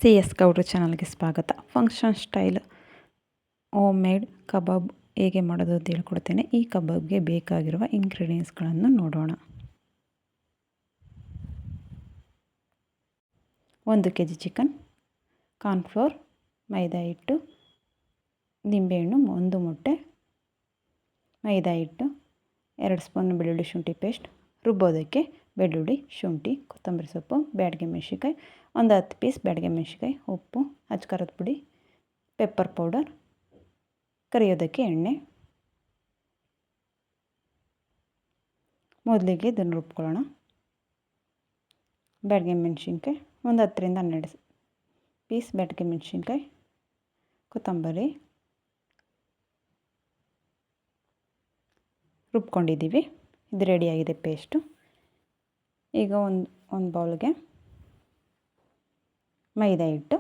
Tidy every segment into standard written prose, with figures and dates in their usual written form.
C S ಗೌಡ್ರು ಚಾನಲ್ಗೆ ಸ್ವಾಗತ. ಫಂಕ್ಷನ್ ಸ್ಟೈಲ್ ಹೋಮ್ ಮೇಡ್ ಕಬಾಬ್ ಹೇಗೆ ಮಾಡೋದು ಅಂತ ಹೇಳ್ಕೊಡ್ತೇನೆ. ಈ ಕಬಾಬ್ಗೆ ಬೇಕಾಗಿರುವ ಇಂಗ್ರೀಡಿಯೆಂಟ್ಸ್ಗಳನ್ನು ನೋಡೋಣ. 1 kg ಚಿಕನ್, ಕಾರ್ನ್ಫ್ಲೋರ್, ಮೈದಾ ಹಿಟ್ಟು, ನಿಂಬೆಹಣ್ಣು, 1 ಮೊಟ್ಟೆ, ಮೈದಾ ಹಿಟ್ಟು, 2 ಸ್ಪೂನ್ ಬೆಳ್ಳುಳ್ಳಿ ಶುಂಠಿ ಪೇಸ್ಟ್, ರುಬ್ಬೋದಕ್ಕೆ ಬೆಳ್ಳುಳ್ಳಿ, ಶುಂಠಿ, ಕೊತ್ತಂಬರಿ ಸೊಪ್ಪು, ಬ್ಯಾಡಗೆ ಮೆಣಸಿನ್ಕಾಯಿ, 10 ಪೀಸ್ ಬ್ಯಾಡಗೆ ಮೆಣಸಿನ್ಕಾಯಿ, ಉಪ್ಪು, ಅಚ್ಕಾರದ ಪುಡಿ, ಪೆಪ್ಪರ್ ಪೌಡರ್, ಕರಿಯೋದಕ್ಕೆ ಎಣ್ಣೆ. ಮೊದಲಿಗೆ ಇದನ್ನು ರುಬ್ಕೊಳ್ಳೋಣ. ಬ್ಯಾಡಗೆ ಮೆಣಸಿನ್ಕಾಯಿ 10 ರಿಂದ 12 ಪೀಸ್ ಬ್ಯಾಡಗೆ ಮೆಣಸಿನ್ಕಾಯಿ, ಕೊತ್ತಂಬರಿ ರುಬ್ಕೊಂಡಿದ್ದೀವಿ. ಇದು ರೆಡಿಯಾಗಿದೆ ಪೇಸ್ಟು. ಈಗ ಒಂದು ಬೌಲ್ಗೆ ಮೈದಾ ಹಿಟ್ಟು,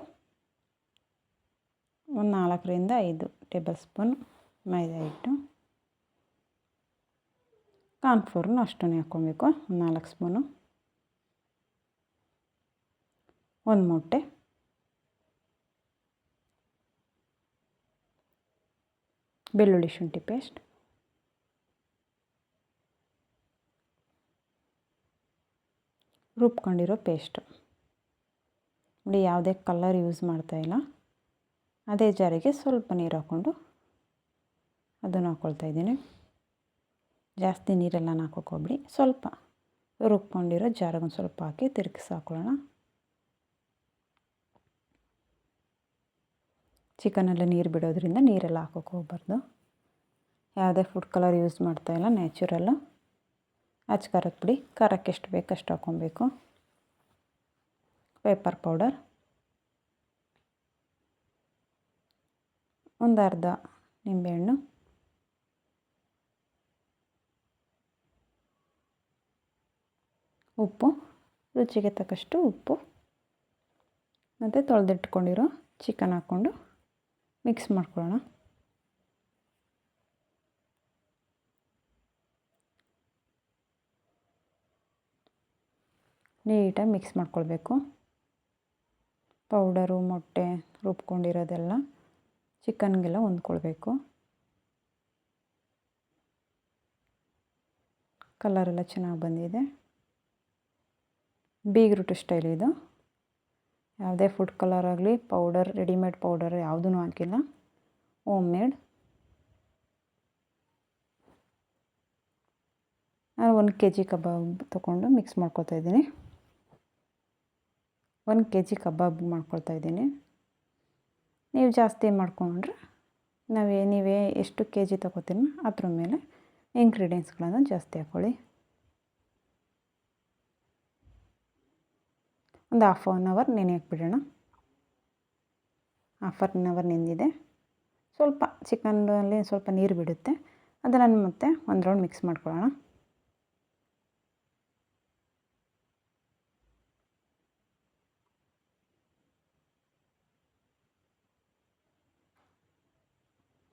4 ರಿಂದ 5 ಟೇಬಲ್ ಸ್ಪೂನ್ ಮೈದಾ ಹಿಟ್ಟು, ಕಾರ್ನ್ಫ್ಲೋರ್ನು ಅಷ್ಟೇ ಹಾಕ್ಕೊಬೇಕು, 4 ಸ್ಪೂನು, 1 ಮೊಟ್ಟೆ, ಬೆಳ್ಳುಳ್ಳಿ ಶುಂಠಿ ಪೇಸ್ಟ್, ರುಬ್ಕೊಂಡಿರೋ ಪೇಸ್ಟು. ನೋಡಿ, ಯಾವುದೇ ಕಲರ್ ಯೂಸ್ ಮಾಡ್ತಾಯಿಲ್ಲ. ಅದೇ ಜಾರಿಗೆ ಸ್ವಲ್ಪ ನೀರು ಹಾಕ್ಕೊಂಡು ಅದನ್ನು ಹಾಕ್ಕೊಳ್ತಾಯಿದ್ದೀನಿ. ಜಾಸ್ತಿ ನೀರೆಲ್ಲ ಹಾಕೋಕ್ಕೋಗ್ಬೇಡಿ, ಸ್ವಲ್ಪ ರುಬ್ಕೊಂಡಿರೋ ಜಾರಿಗೆ ಒಂದು ಸ್ವಲ್ಪ ಹಾಕಿ ತಿರುಗಿಸಿ ಹಾಕೊಳ್ಳೋಣ. ಚಿಕನಲ್ಲಿ ನೀರು ಬಿಡೋದ್ರಿಂದ ನೀರೆಲ್ಲ ಹಾಕೋಕ್ಕೆ ಹೋಗ್ಬಾರ್ದು. ಯಾವುದೇ ಫುಡ್ ಕಲರ್ ಯೂಸ್ ಮಾಡ್ತಾಯಿಲ್ಲ, ನ್ಯಾಚುರಲ್ಲು. ಅಚ್ಕಾರದ ಪುಡಿ, ಖಾರಕ್ಕೆ ಎಷ್ಟು ಬೇಕು ಅಷ್ಟು ಹಾಕ್ಕೊಬೇಕು. ಪೆಪ್ಪರ್ ಪೌಡರ್, ಒಂದು ಅರ್ಧ ನಿಂಬೆಹಣ್ಣು, ಉಪ್ಪು, ರುಚಿಗೆ ತಕ್ಕಷ್ಟು ಉಪ್ಪು, ಮತ್ತು ತೊಳೆದಿಟ್ಕೊಂಡಿರೋ ಚಿಕನ್ ಹಾಕ್ಕೊಂಡು ಮಿಕ್ಸ್ ಮಾಡ್ಕೊಳ್ಳೋಣ. ನೀಟಾಗಿ ಮಿಕ್ಸ್ ಮಾಡ್ಕೊಳ್ಬೇಕು. ಪೌಡರು, ಮೊಟ್ಟೆ ರುಬ್ಕೊಂಡಿರೋದೆಲ್ಲ ಚಿಕನ್ಗೆಲ್ಲ ಹೊಂದ್ಕೊಳ್ಬೇಕು. ಕಲರೆಲ್ಲ ಚೆನ್ನಾಗಿ ಬಂದಿದೆ. ಬೀಗ್ರೂಟ್ ಸ್ಟೈಲ್ ಇದು. ಯಾವುದೇ ಫುಡ್ ಕಲರ್ ಆಗಲಿ, ಪೌಡರ್, ರೆಡಿಮೇಡ್ ಪೌಡರ್ ಯಾವುದೂ ಹಾಕಿಲ್ಲ, ಹೋಮ್ ಮೇಡ್. ನಾನು 1 kg ಕಬಾಬ್ ತೊಗೊಂಡು ಮಿಕ್ಸ್ ಮಾಡ್ಕೊಳ್ತಾ ಇದ್ದೀನಿ. 1 kg ಕಬಾಬ್ ಮಾಡ್ಕೊಳ್ತಾ ಇದ್ದೀನಿ. ನೀವು ಜಾಸ್ತಿ ಮಾಡಿಕೊಂಡ್ರೆ ನೀವೇ ಎಷ್ಟು kg ತೊಗೋತೀರ ಅದ್ರ ಮೇಲೆ ಇಂಗ್ರೀಡಿಯೆಂಟ್ಸ್ಗಳನ್ನು ಜಾಸ್ತಿ ಹಾಕ್ಕೊಳ್ಳಿ. ಒಂದು ½1 hour ನೆನೆಯಕ್ಕೆ ಬಿಡೋಣ. ½1 hour ನೆಂದಿದೆ. ಸ್ವಲ್ಪ ಚಿಕನ್ನಲ್ಲಿ ಸ್ವಲ್ಪ ನೀರು ಬಿಡುತ್ತೆ, ಅದನ್ನು ಮತ್ತೆ ಒಂದು ರೌಂಡ್ ಮಿಕ್ಸ್ ಮಾಡ್ಕೊಳ್ಳೋಣ.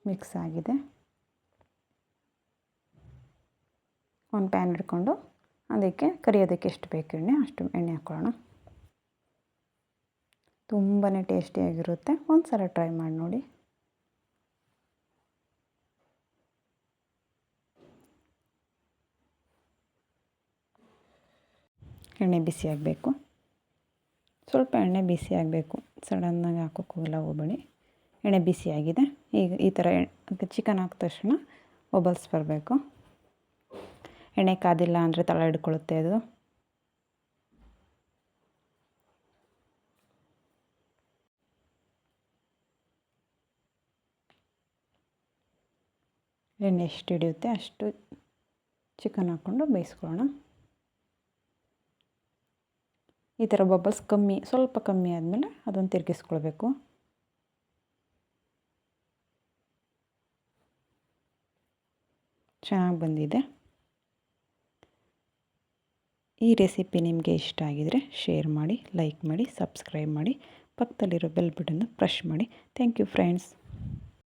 ಮಿಕ್ಸ್ ಆಗಿದೆ. ಒಂದು ಪ್ಯಾನ್ ಇಟ್ಕೊಂಡು ಅದಕ್ಕೆ ಕರಿಯೋದಕ್ಕೆ ಎಷ್ಟು ಬೇಕು ಎಣ್ಣೆ ಅಷ್ಟು ಎಣ್ಣೆ ಹಾಕ್ಕೊಳ್ಳೋಣ. ತುಂಬಾ ಟೇಸ್ಟಿಯಾಗಿರುತ್ತೆ. ಒಂದು ಸಲ ಟ್ರೈ ಮಾಡಿ ನೋಡಿ. ಎಣ್ಣೆ ಬಿಸಿ ಆಗಬೇಕು. ಸ್ವಲ್ಪ ಎಣ್ಣೆ ಬಿಸಿ ಆಗಬೇಕು, ಸಡನ್ನಾಗಿ ಹಾಕೋಕ್ಕೆಲ್ಲ ಹೋಗಬೇಡಿ. ಎಣ್ಣೆ ಬಿಸಿಯಾಗಿದೆ. ಈಗ ಈ ಥರ ಚಿಕನ್ ಹಾಕಿದ ತಕ್ಷಣ ಬಬಲ್ಸ್ ಬರಬೇಕು. ಎಣ್ಣೆ ಕಾದಿಲ್ಲ ಅಂದರೆ ತಳ ಹಿಡ್ಕೊಳ್ಳುತ್ತೆ ಅದು. ಎಣ್ಣೆ ಎಷ್ಟು ಹಿಡಿಯುತ್ತೆ ಅಷ್ಟು ಚಿಕನ್ ಹಾಕ್ಕೊಂಡು ಬೇಯಿಸ್ಕೊಳ್ಳೋಣ. ಈ ಥರ ಬಬಲ್ಸ್ ಸ್ವಲ್ಪ ಕಮ್ಮಿ ಆದಮೇಲೆ ಅದನ್ನು ತಿರುಗಿಸ್ಕೊಳ್ಬೇಕು. ಚೆನ್ನಾಗಿ ಬಂದಿದೆ. ಈ ರೆಸಿಪಿ ನಿಮಗೆ ಇಷ್ಟ ಆಗಿದರೆ ಶೇರ್ ಮಾಡಿ, ಲೈಕ್ ಮಾಡಿ, ಸಬ್ಸ್ಕ್ರೈಬ್ ಮಾಡಿ, ಪಕ್ಕದಲ್ಲಿರೋ ಬೆಲ್ ಬಟನ್ನ ಪ್ರೆಸ್ ಮಾಡಿ. Thank you friends.